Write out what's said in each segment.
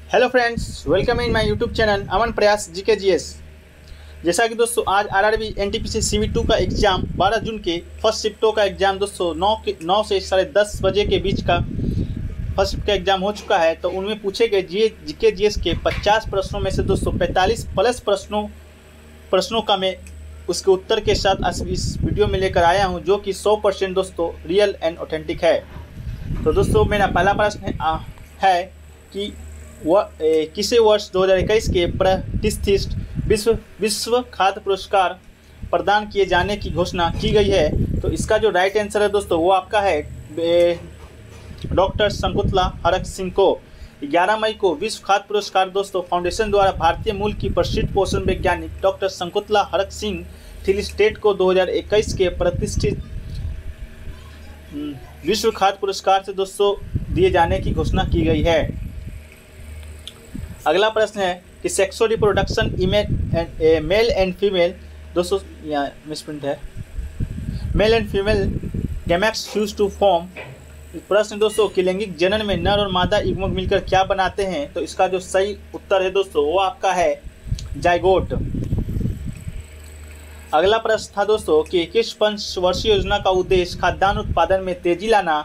Hello friends, welcome in my YouTube channel Aman Prayas GKGS। जैसा कि दोस्तों आज RRB NTPC CV2 का एग्ज़ाम 12 जून के फर्स्ट शिफ्टों का एग्ज़ाम दोस्तों 9 से 10:30 बजे के बीच का फर्स्ट शिफ्ट का एग्ज़ाम हो चुका है। तो उनमें पूछे गए GKGS के 50 प्रश्नों में से दोस्तों 45 प्लस प्रश्नों का मैं उसके उत्तर के साथ इस वीडियो में लेकर आया हूं, जो कि 100% दोस्तों रियल एंड ऑथेंटिक है। तो दोस्तों मेरा पहला प्रश्न है कि किसे वर्ष 2021 के प्रतिष्ठित विश्व खाद्य पुरस्कार प्रदान किए जाने की घोषणा की गई है। तो इसका जो राइट आंसर है दोस्तों वो आपका है डॉक्टर शकुंतला हरक सिंह को। 11 मई को विश्व खाद्य पुरस्कार दोस्तों फाउंडेशन द्वारा भारतीय मूल की प्रसिद्ध पोषण वैज्ञानिक doctor Shakuntala Harak Singh Thiel state को 2021 के प्रतिष्ठित विश्व खाद्य पुरस्कार से दोस्तों दिए जाने की घोषणा की गई है। अगला प्रश्न है कि sexual reproduction male and female दोस्तों यहाँ मिसप्रिंट है, male and female gametes used to form. प्रश्न दोस्तों कि लैंगिक जनन में नर और मादा युग्मक मिलकर क्या बनाते हैं। तो इसका जो सही उत्तर है दोस्तों वो आपका है जाइगोट। अगला प्रश्न था दोस्तों कि किस पंचवर्षीय योजना का उद्देश्य खाद्यान्न उत्पादन में तेजी लाना,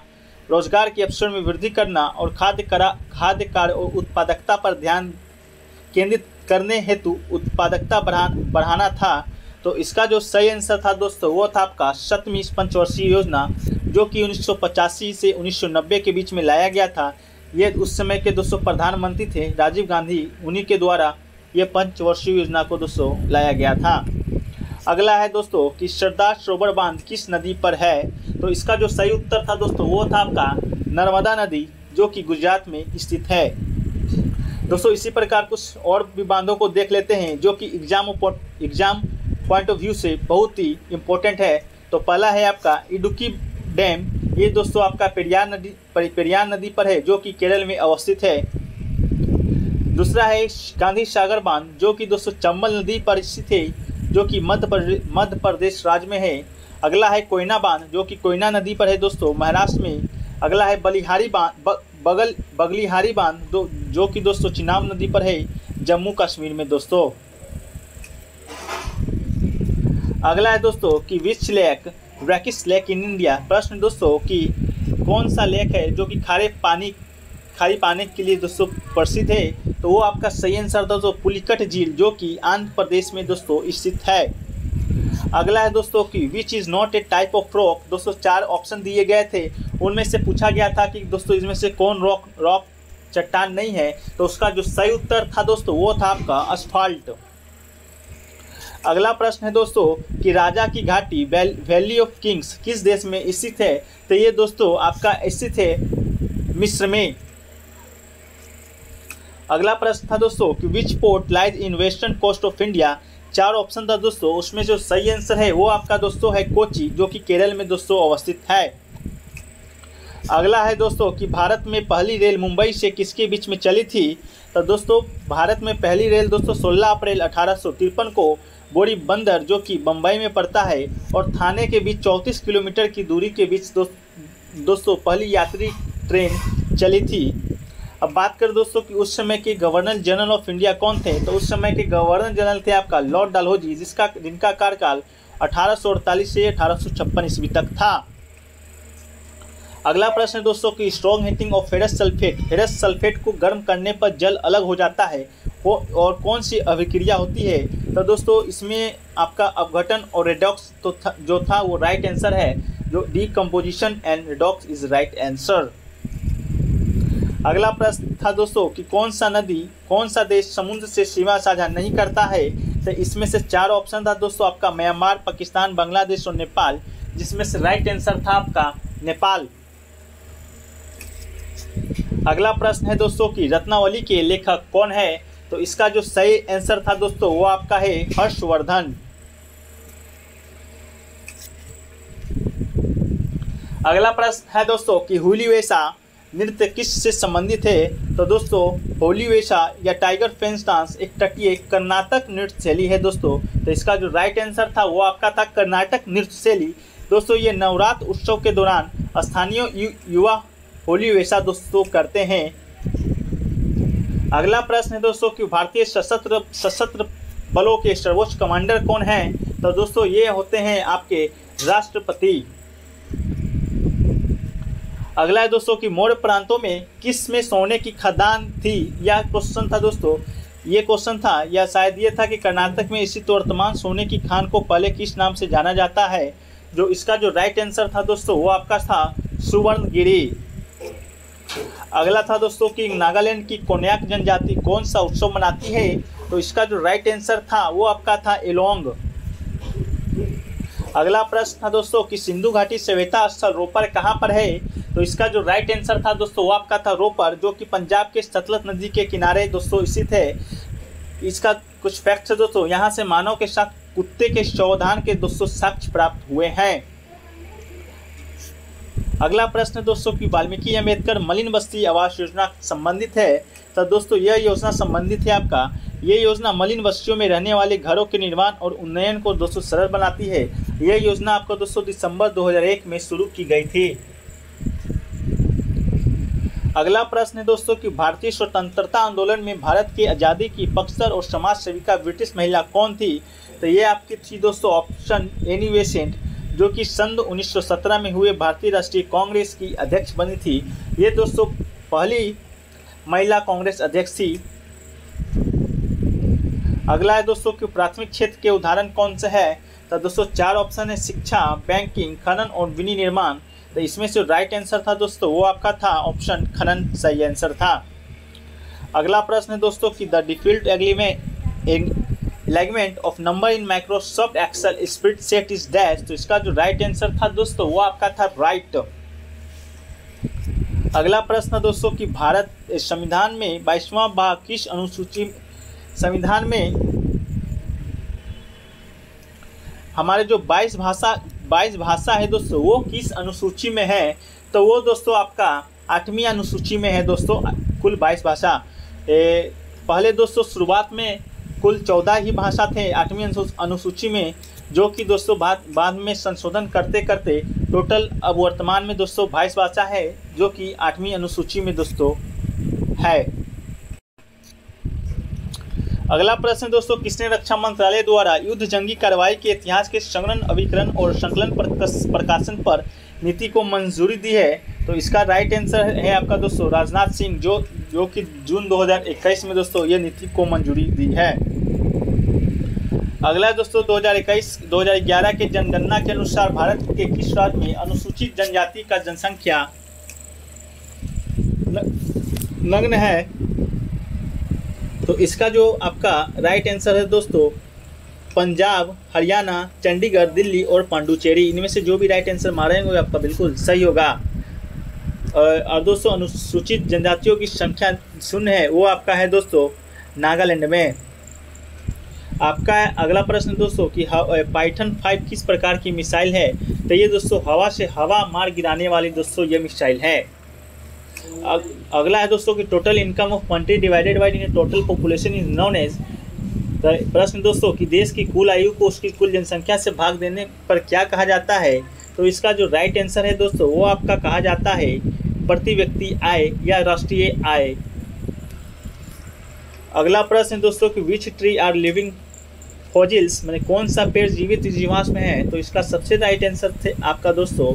रोजगार के अवसर में वृद्धि करना और खाद्य कार्य और उत्पादकता पर ध्यान केंद्रित करने हेतु उत्पादकता बढ़ाना था। तो इसका जो सही आंसर था दोस्तों वो था आपका 7वीं पंचवर्षीय योजना, जो कि 1985 से 1990 के बीच में लाया गया था। ये उस समय के दोस्तों प्रधानमंत्री थे राजीव गांधी, उन्हीं के द्वारा ये पंचवर्षीय योजना को दोस्तों लाया गया था। अगला है दोस्तों कि सरदार सरोवर बांध किस नदी पर है। तो इसका जो सही उत्तर था दोस्तों वो था आपका नर्मदा नदी, जो कि गुजरात में स्थित है। दोस्तों इसी प्रकार कुछ और भी बांधों को देख लेते हैं जो कि एग्जाम पॉइंट ऑफ व्यू से बहुत ही इम्पोर्टेंट है। तो पहला है आपका इडुक्की डैम, ये दोस्तों आपका पेरियार नदी पर है, जो कि केरल में अवस्थित है। दूसरा है गांधी सागर बांध, जो कि दोस्तों चंबल नदी पर स्थित है, जो कि मध्य प्रदेश राज्य में है। अगला है कोयना बांध, जो कि कोयना नदी पर है दोस्तों महाराष्ट्र में। अगला है बलिहारी बांध बगलिहारी बांध जो कि दोस्तों चिनाब नदी पर है, जम्मू कश्मीर में दोस्तों। अगला है दोस्तों कि which lake brackish lake in India. प्रश्न दोस्तों कि कौन सा लेक है जो कि खारे पानी के लिए दोस्तों प्रसिद्ध है। तो वो आपका सही आंसर दोस्तों पुलिकट झील, जो कि आंध्र प्रदेश में दोस्तों स्थित है। अगला है दोस्तों कि which is not a type of rock. दोस्तों 4 ऑप्शन दिए गए थे, उनमें से पूछा गया था कि दोस्तों इसमें से कौन रॉक चट्टान नहीं है। तो उसका जो सही उत्तर था दोस्तों वो था आपका असफाल्ट। अगला प्रश्न है दोस्तों कि राजा की घाटी वैली ऑफ किंग्स किस देश में स्थित है। तो ये दोस्तों आपका स्थित है मिस्र में। अगला प्रश्न था दोस्तों कि which port lies in western coast of India. 4 option था दोस्तों, उसमें जो सही आंसर है वो आपका दोस्तों है कोची, जो कि केरल में दोस्तों अवस्थित है। अगला है दोस्तों कि भारत में पहली रेल मुंबई से किसके बीच में चली थी। तो दोस्तों भारत में पहली रेल दोस्तों 16 अप्रैल 1853 को बोरी बंदर, जो कि बम्बई में पड़ता है, और थाने के बीच 34 किलोमीटर की दूरी के बीच दोस्तों पहली यात्री ट्रेन चली थी। अब बात करें दोस्तों कि उस समय के गवर्नर जनरल ऑफ इंडिया कौन थे। तो उस समय के गवर्नर जनरल थे आपका लॉर्ड डलहौजी, जिनका कार्यकाल 1848 से 1856 ईस्वी तक था। अगला प्रश्न है दोस्तों कि strong heating of ferrous sulphate को गर्म करने पर जल अलग हो जाता है और कौन सी अभिक्रिया होती है। तो दोस्तों इसमें आपका अपघटन और रेडॉक्स जो था वो राइट आंसर है, जो decomposition and redox is right answer. अगला प्रश्न था दोस्तों कि कौन सा देश समुद्र से सीमा साझा नहीं करता है। तो इसमें से 4 ऑप्शन था दोस्तों आपका म्यांमार, पाकिस्तान, बांग्लादेश और नेपाल, जिसमें से राइट आंसर था आपका नेपाल। अगला प्रश्न है दोस्तों कि रत्नावली के लेखक कौन है। तो इसका जो सही आंसर था दोस्तों वो आपका है हर्षवर्धन। अगला प्रश्न है दोस्तों कि हुली वैसा नृत्य किस से संबंधित है। तो दोस्तों होली वेशा या टाइगर फेंस डांस एक तटीय कर्नाटक नृत्य शैली है दोस्तों। तो इसका जो राइट आंसर था वो आपका था कर्नाटक नृत्य शैली। दोस्तों ये नवरात्र उत्सव के दौरान स्थानीय युवा होली वेशा दोस्तों करते हैं। अगला प्रश्न है दोस्तों कि भारतीय सशस्त्र बलों के सर्वोच्च कमांडर कौन हैं? तो दोस्तों ये होते हैं आपके राष्ट्रपति। अगला है दोस्तों कि मौर्य प्रांतों में किस में सोने की खदान थी? यह क्वेश्चन था दोस्तों, ये क्वेश्चन था या शायद ये था कि कर्नाटक में स्थित वर्तमान सोने की खान को पहले किस नाम से जाना जाता है? जो इसका जो राइट आंसर था दोस्तों वो आपका था सुवर्णगिरी। अगला था दोस्तों कि नागालैंड की कोन्याक जनजाति कौन सा उत्सव मनाती है? तो इसका जो राइट आंसर था वो आपका था एलोंग। अगला प्रश्न था दोस्तों कि सिंधु घाटी सभ्यता स्थल रोपर कहाँ पर है? तो इसका जो राइट आंसर था दोस्तों वो आपका था रोपर, जो कि पंजाब के सतलज नदी के किनारे दोस्तों स्थित है। इसका कुछ फैक्ट्स है दोस्तों, यहाँ से मानव के साथ कुत्ते के संविधान के दोस्तों साक्ष्य प्राप्त हुए हैं। अगला प्रश्न है दोस्तों कि वाल्मीकि अम्बेडकर मलिन बस्ती आवास योजना संबंधित है? तो दोस्तों यह योजना संबंधित है आपका, ये योजना मलिन बस्तियों में रहने वाले घरों के निर्माण और उन्नयन को दोस्तों सरल बनाती है। यह योजना आपको दोस्तों दिसंबर 2001 में शुरू की गई थी। अगला प्रश्न है दोस्तों कि भारतीय स्वतंत्रता आंदोलन में भारत की आज़ादी की पक्षधर और समाज सेविका ब्रिटिश महिला कौन थी? तो ये आपकी थी दोस्तों ऑप्शन एनी बेसेंट, जो कि सन 1917 में हुए भारतीय राष्ट्रीय कांग्रेस की अध्यक्ष बनी थी। ये दोस्तों पहली महिला कांग्रेस अध्यक्ष थी। अगला है दोस्तों कि प्राथमिक क्षेत्र के उदाहरण कौन से है? तो दोस्तों 4 ऑप्शन है, शिक्षा, बैंकिंग, खनन और विनिर्माण। तो इसमें से राइट आंसर था दोस्तों वो आपका था ऑप्शन खनन सही आंसर था। अगला प्रश्न है दोस्तों कि the default element of number in Microsoft Excel spreadsheet is dash. तो इसका जो राइट आंसर था दोस्तों वो आपका था राइट। अगला प्रश्न दोस्तों कि भारत संविधान में 22वां भाग किस अनुसूची, संविधान में हमारे जो 22 भाषा है दोस्तों वो किस अनुसूची में है? तो वो दोस्तों आपका 8वीं अनुसूची में है दोस्तों, कुल 22 भाषा। पहले दोस्तों शुरुआत में कुल 14 ही भाषा थे 8वीं अनुसूची में, जो कि दोस्तों बाद में संशोधन करते करते टोटल अब वर्तमान में दोस्तों 22 भाषा है, जो कि 8वीं अनुसूची में दोस्तों है। अगला प्रश्न दोस्तों किसने रक्षा मंत्रालय द्वारा युद्ध जंगी कार्रवाई के इतिहास के संग्रहण, अभिकरण और संकलन प्रकाशन पर नीति को मंजूरी दी है? तो इसका राइट आंसर है आपका दोस्तों राजनाथ सिंह, जो कि जून 2021 में दोस्तों ये नीति को मंजूरी दी है। अगला दोस्तों 2011 के जनगणना के अनुसार भारत के किस राज्य में अनुसूचित जनजाति का जनसंख्या नग्न है? तो इसका जो आपका राइट आंसर है दोस्तों पंजाब, हरियाणा, चंडीगढ़, दिल्ली और पांडुचेरी। इनमें से जो भी राइट आंसर मारेंगे वो आपका बिल्कुल सही होगा। और दोस्तों अनुसूचित जनजातियों की संख्या 0 है, वो आपका है दोस्तों नागालैंड में। आपका अगला प्रश्न दोस्तों कि पाइथन 5 किस प्रकार की मिसाइल है? तो ये दोस्तों हवा से हवा मार गिराने वाली दोस्तों ये मिसाइल है। अगला है दोस्तों कि total income of country divided by total population is known as. प्रश्न दोस्तों कि देश की कुल आयु को उसकी कुल जनसंख्या से भाग देने पर क्या कहा जाता है? तो इसका जो राइट आंसर है दोस्तों वो आपका कहा जाता है प्रति व्यक्ति आय या राष्ट्रीय आय। अगला प्रश्न दोस्तों कि which tree are living fossils, मैंने कौन सा पेड़ जीवित जीवाश्म में है? तो इसका सबसे राइट आंसर थे आपका दोस्तों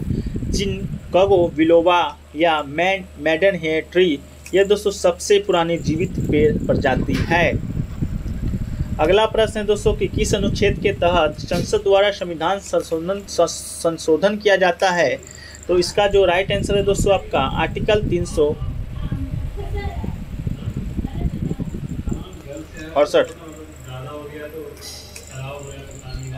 चिनकागो बिलोबा या मैडन हेयर ट्री। यह दोस्तों सबसे पुरानी जीवित पेड़ प्रजाति है। अगला प्रश्न है दोस्तों कि किस अनुच्छेद के तहत संसद द्वारा संविधान संशोधन किया जाता है? तो इसका जो राइट आंसर है दोस्तों आपका आर्टिकल 368।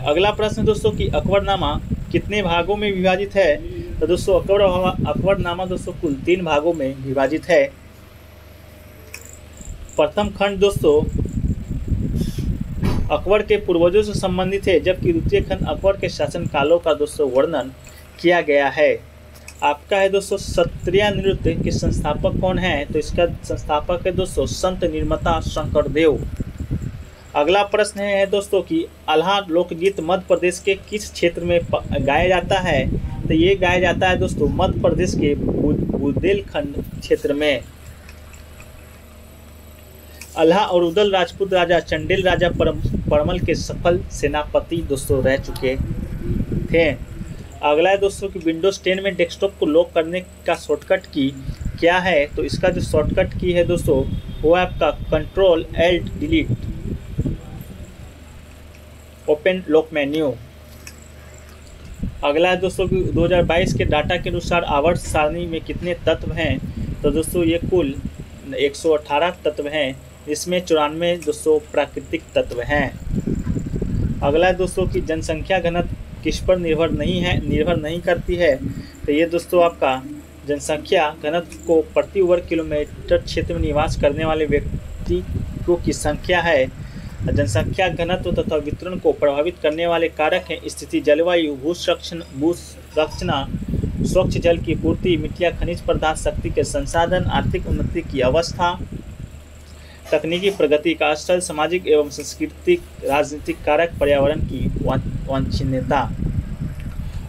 अगला प्रश्न दोस्तों कि अकबरनामा कितने भागों में विभाजित है? तो दोस्तों अकबरनामा दोस्तों कुल 3 भागों में विभाजित है। प्रथम खंड दोस्तों अकबर के पूर्वजों से संबंधित है, जबकि द्वितीय खंड अकबर के शासनकालों का दोस्तों वर्णन किया गया है। आपका है दोस्तों सत्रिया नृत्य के संस्थापक कौन है? तो इसका संस्थापक है दोस्तों संत निर्मता शंकरदेव। अगला प्रश्न है दोस्तों कि आल्हा लोकगीत मध्य प्रदेश के किस क्षेत्र में गाया जाता है? तो ये गाया जाता है दोस्तों मध्य प्रदेश के बुंदेलखंड क्षेत्र में। अल्लाह और उदल राजपूत राजा चंडेल राजा परमल के सफल सेनापति दोस्तों रह चुके थे। अगला है दोस्तों कि विंडोज 10 में डेस्कटॉप को लॉक करने का शॉर्टकट की क्या है। तो इसका जो शॉर्टकट की है दोस्तों वो है आपका control Alt delete, open lock menu. अगला है दोस्तों कि 2022 के डाटा के अनुसार आवर्त सारणी में कितने तत्व हैं। तो दोस्तों ये कुल 118 तत्व हैं, इसमें 94 दोस्तों प्राकृतिक तत्व हैं। अगला है दोस्तों कि जनसंख्या घनत्व किस पर निर्भर नहीं करती है। तो ये दोस्तों आपका जनसंख्या घनत्व को प्रति वर्ग किलोमीटर क्षेत्र में निवास करने वाले व्यक्तियों की संख्या है। जनसंख्या घनत्व तथा वितरण को प्रभावित करने वाले कारक हैं स्थिति, जलवायु, भूसंरचना, स्वच्छ जल की पूर्ति, मिट्टियाँ, खनिज पदार्थ, शक्ति के संसाधन, आर्थिक उन्नति की अवस्था, तकनीकी प्रगति का स्तर, सामाजिक एवं सांस्कृतिक राजनीतिक कारक, पर्यावरण की वांछनीयता।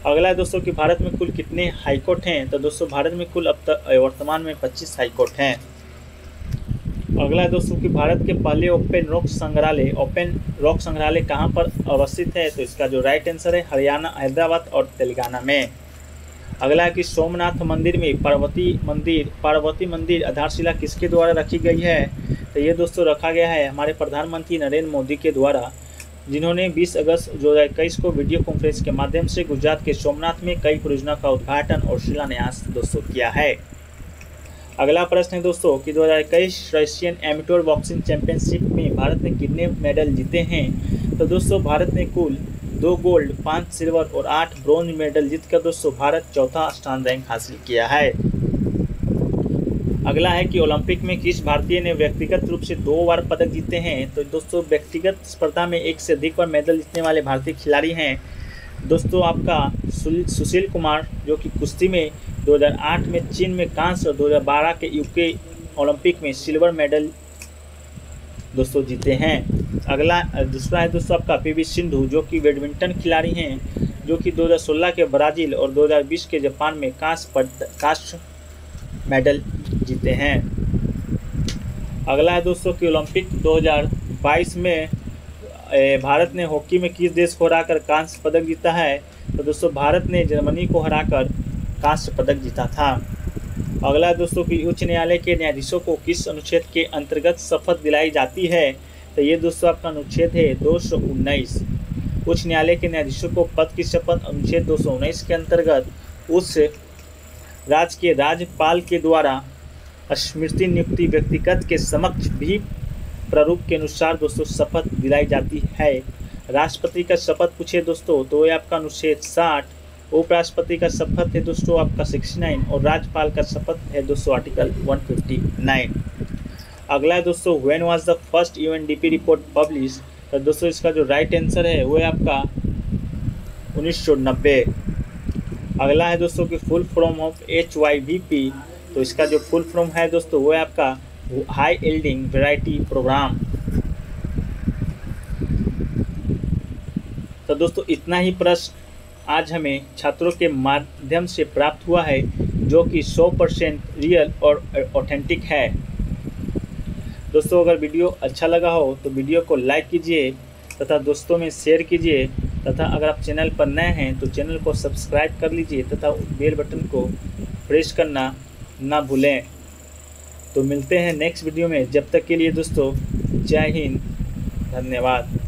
अगला है दोस्तों कि भारत में कुल कितने हाईकोर्ट हैं। तो दोस्तों भारत में कुल अब तक वर्तमान में 25 हाईकोर्ट हैं। अगला है दोस्तों कि भारत के पहले ओपन रॉक संग्रहालय कहाँ पर अवस्थित है। तो इसका जो राइट आंसर है हरियाणा, हैदराबाद और तेलंगाना में। अगला है कि सोमनाथ मंदिर में पार्वती मंदिर आधारशिला किसके द्वारा रखी गई है। तो ये दोस्तों रखा गया है हमारे प्रधानमंत्री नरेंद्र मोदी के द्वारा, जिन्होंने 20 अगस्त 2021 को वीडियो कॉन्फ्रेंस के माध्यम से गुजरात के सोमनाथ में कई परियोजना का उद्घाटन और शिलान्यास दोस्तों किया है। अगला प्रश्न है दोस्तों कि 2021 रशियन एमेट्योर बॉक्सिंग चैंपियनशिप में भारत ने कितने मेडल जीते हैं। तो दोस्तों भारत ने कुल 2 गोल्ड, 5 सिल्वर और 8 ब्रॉन्ज मेडल जीतकर दोस्तों भारत चौथा स्थान रैंक हासिल किया है। अगला है कि ओलंपिक में किस भारतीय ने व्यक्तिगत रूप से 2 बार पदक जीते हैं। तो दोस्तों व्यक्तिगत स्पर्धा में 1 से अधिक बार मेडल जीतने वाले भारतीय खिलाड़ी हैं दोस्तों आपका सुशील कुमार, जो कि कुश्ती में 2008 में चीन में कांस्य और 2012 के यूके ओलंपिक में सिल्वर मेडल दोस्तों जीते हैं। अगला दूसरा है दोस्तों आपका पीवी सिंधु, जो कि बैडमिंटन खिलाड़ी हैं, जो कि 2016 के ब्राज़ील और 2020 के जापान में कांस्य मेडल जीते हैं। अगला है दोस्तों कि ओलंपिक 2022 में भारत ने हॉकी में किस देश को हराकर कांस्य पदक जीता है। तो दोस्तों भारत ने जर्मनी को हराकर कांस्य पदक जीता था। अगला दोस्तों कि उच्च न्यायालय के न्यायाधीशों को किस अनुच्छेद के अंतर्गत शपथ दिलाई जाती है। तो ये दोस्तों आपका अनुच्छेद है 219। उच्च न्यायालय के न्यायाधीशों को पद की शपथ अनुच्छेद 219 के अंतर्गत उस राज्य के राज्यपाल के द्वारा स्मृति नियुक्ति व्यक्तिगत के समक्ष भी प्रारूप के अनुसार दोस्तों शपथ दिलाई जाती है। राष्ट्रपति का शपथ पूछे दोस्तों तो ये आपका अनुच्छेद 60, उपराष्ट्रपति का शपथ है दोस्तों आपका 69 और राज्यपाल का शपथ है दोस्तों आर्टिकल 159। अगला है दोस्तों when was the first UNDP report publish. तो दोस्तों इसका जो राइट आंसर है वो है आपका 1990। अगला है दोस्तों कि फुल फॉर्म ऑफ HYVP। तो इसका जो फुल फॉर्म है दोस्तों वो है आपका हाई यील्डिंग वैरायटी प्रोग्राम। तो दोस्तों इतना ही प्रश्न आज हमें छात्रों के माध्यम से प्राप्त हुआ है, जो कि 100% रियल और ऑथेंटिक है। दोस्तों अगर वीडियो अच्छा लगा हो तो वीडियो को लाइक कीजिए तथा दोस्तों में शेयर कीजिए, तथा अगर आप चैनल पर नए हैं तो चैनल को सब्सक्राइब कर लीजिए तथा बेल बटन को प्रेस करना ना भूलें। तो मिलते हैं नेक्स्ट वीडियो में, जब तक के लिए दोस्तों जय हिंद, धन्यवाद।